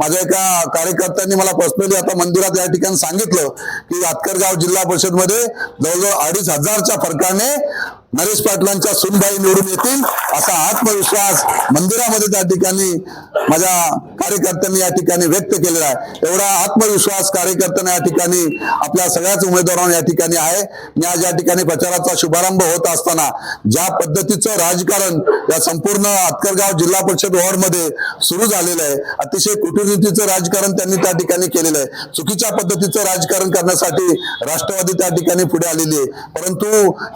माझ्या एका कार्यकर्त्यांनी मला पर्सनली आता मंदिरात या ठिकाणी सांगितलं की आतकरगाव जिल्हा परिषद मध्ये जवळजवळ 2500च्या फरकाने नरेश पाटलांच्या सुनबाई निवडून येतील असा आत्मविश्वास मंदिरामध्ये त्या ठिकाणी माझ्या कार्यकर्त्यांनी या ठिकाणी व्यक्त केलेला आहे। एवढा आत्मविश्वास कार्यकर्त्यांना या ठिकाणी आपल्या सगळ्याच उमेदवारांना या ठिकाणी आहे। मी आज या ठिकाणी प्रचाराचा शुभारंभ होत असताना ज्या पद्धतीचं राजकारण या संपूर्ण आतकरगाव जिल्हा परिषद वॉर्डमध्ये सुरू झालेलं आहे, अतिशय कूटनीतीचं राजकारण त्यांनी त्या ठिकाणी केलेलं आहे। चुकीच्या पद्धतीचं राजकारण करण्यासाठी राष्ट्रवादी त्या ठिकाणी पुढे आलेली आहे, परंतु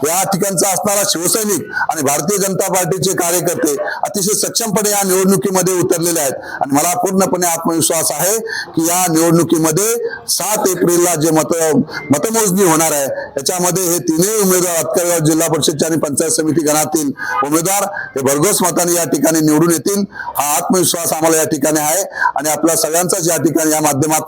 या ठिकाणचा शिवसैनिक आणि भारतीय जनता पार्टीचे कार्यकर्ते अतिशय सक्षमपणे या निवडणुकीमध्ये उतरलेले आहेत आणि मला पूर्णपणे आत्मविश्वास आहे की या निवडणुकीमध्ये 7 एप्रिलला जे मतमोजणी होणार आहे त्याच्यामध्ये हे तीनही उमेदवार आतकरगाव जिल्हा परिषदचे आणि पंचायत समिती गणातील उमेदवार हे भरघोस मताने या ठिकाणी निवडून येतील। हा आत्मविश्वास आम्हाला या ठिकाणी आहे आणि आपल्या सगळ्यांचाच या ठिकाणी या माध्यमातून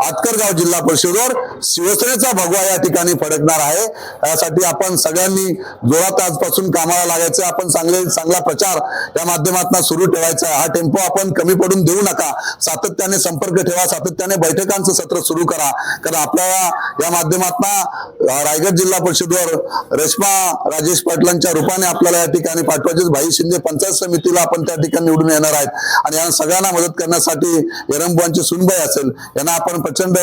आतकरगाव जिल्हा परिषदेवर शिवसेनेचा भगवा या ठिकाणी फडकणार आहे। यासाठी आपण सगळ्यांनी जोरात आजपासून कामाला लागायचं। आपण चांगला प्रचार या माध्यमातून सुरू ठेवायचा आहे। हा टेम्पो आपण कमी पडून देऊ नका, सातत्याने संपर्क ठेवा, सातत्याने बैठकांचं सत्र सुरू करा, कारण आपल्याला या माध्यमातून रायगड जिल्हा परिषदेवर रेश्मा राजेश पाटलांच्या रूपाने आपल्याला या ठिकाणी पाठवायचे। भाई शिंदे पंचायत समितीला आपण त्या ठिकाणी निवडून येणार आहेत आणि या सगळ्यांना मदत करण्यासाठी यरंबुवांची सुनबाई असेल यांना आपण प्रचंड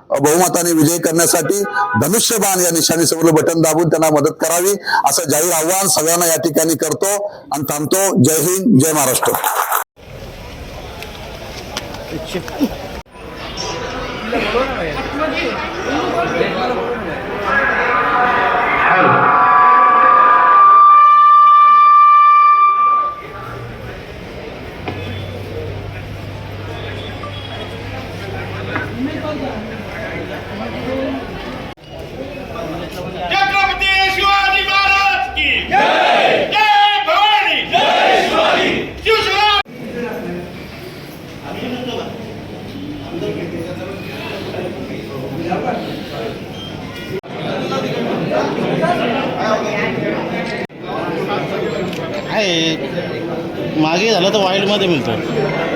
बहुमताने विजयी करण्यासाठी धनुष्यबाण या निशाणीसमोर बटन दाबून त्यांना मदत करावी असं जाहीर आव्हान सगळ्यांना या ठिकाणी करतो आणि थांबतो। जय हिंद, जय महाराष्ट्र। मागे झालं तर वाईल्डमध्ये मिळतं।